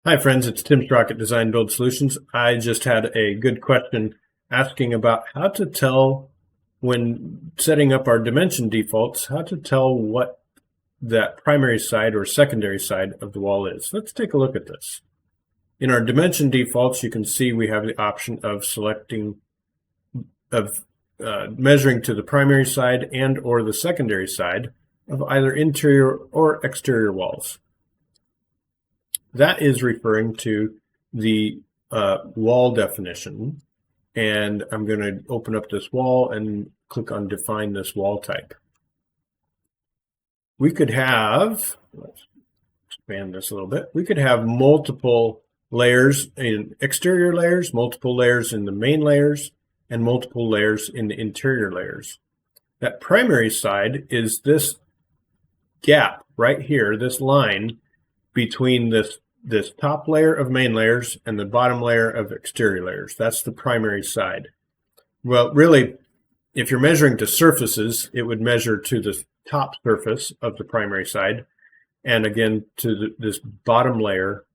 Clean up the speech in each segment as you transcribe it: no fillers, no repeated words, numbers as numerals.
Hi friends, it's Tim Strock at Design Build Solutions. I just had a good question asking about how to tell when setting up our dimension defaults, how to tell what that primary side or secondary side of the wall is. Let's take a look at this. In our dimension defaults, you can see we have the option of measuring to the primary side and or the secondary side of either interior or exterior walls. That is referring to the wall definition. And I'm going to open up this wall and click on define this wall type. We could have, let's expand this a little bit. We could have multiple layers in exterior layers, multiple layers in the main layers, and multiple layers in the interior layers. That primary side is this gap right here, this line between this top layer of main layers and the bottom layer of exterior layers. That's the primary side. Well, really, if you're measuring to surfaces, it would measure to the top surface of the primary side, and again to this bottom layer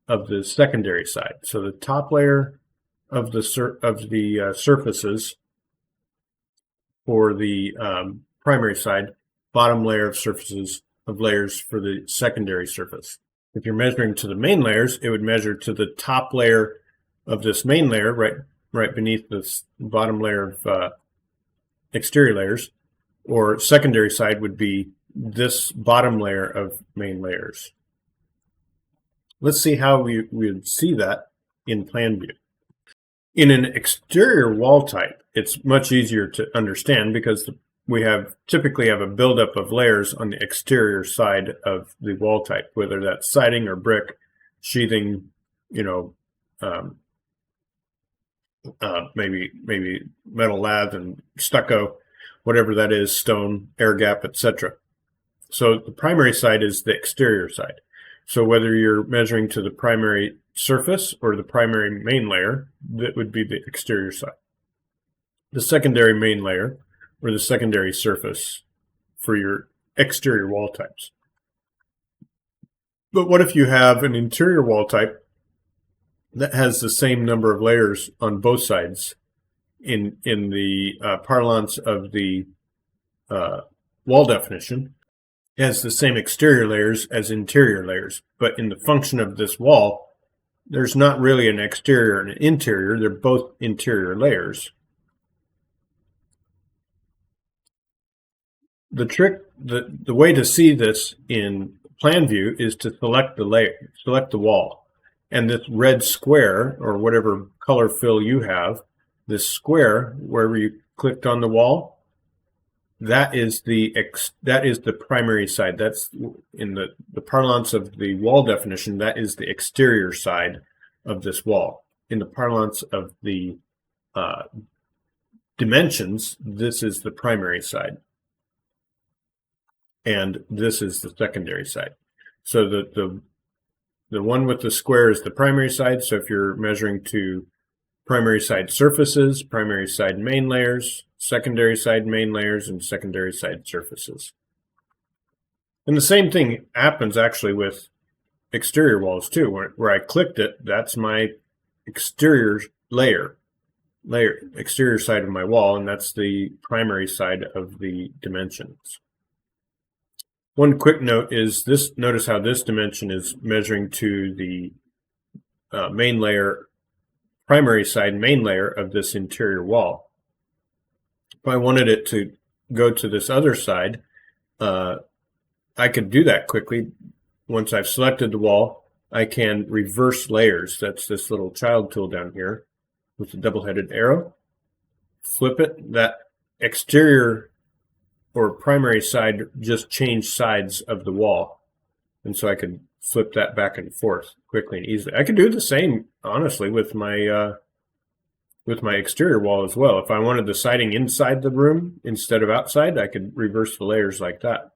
of the secondary side. So the top layer of the surfaces for the primary side, bottom layer of surfaces of layers for the secondary surface. If you're measuring to the main layers, it would measure to the top layer of this main layer, right beneath this bottom layer of exterior layers, or secondary side would be this bottom layer of main layers. Let's see how we would see that in plan view. In an exterior wall type, it's much easier to understand because we typically have a buildup of layers on the exterior side of the wall type, whether that's siding or brick, sheathing, maybe metal lath and stucco, whatever that is, stone, air gap, etc. So the primary side is the exterior side. So whether you're measuring to the primary surface or the primary main layer, that would be the exterior side. The secondary main layer or the secondary surface for your exterior wall types. But what if you have an interior wall type that has the same number of layers on both sides in the parlance of the wall definition? It has the same exterior layers as interior layers, but in the function of this wall, there's not really an exterior and an interior. They're both interior layers. The trick, the way to see this in plan view is to select the layer, select the wall, and this red square or whatever color fill you have, this square wherever you clicked on the wall, that is the primary side. That's in the parlance of the wall definition. That is the exterior side of this wall. In the parlance of the dimensions, this is the primary side. And this is the secondary side. So the one with the square is the primary side. So if you're measuring to primary side surfaces, primary side main layers, secondary side main layers, and secondary side surfaces. And the same thing happens actually with exterior walls too. Where I clicked it, that's my exterior exterior side of my wall, and that's the primary side of the dimensions. One quick note is this. Notice how this dimension is measuring to the main layer, primary side main layer of this interior wall. If I wanted it to go to this other side, I could do that quickly. Once I've selected the wall, I can reverse layers. That's this little child tool down here with the double-headed arrow. Flip it. That exterior or primary side just changed sides of the wall. And so I could flip that back and forth quickly and easily. I could do the same, honestly, with my exterior wall as well. If I wanted the siding inside the room instead of outside, I could reverse the layers like that.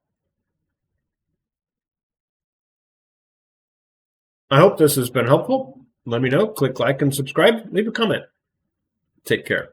I hope this has been helpful. Let me know. Click like and subscribe. Leave a comment. Take care.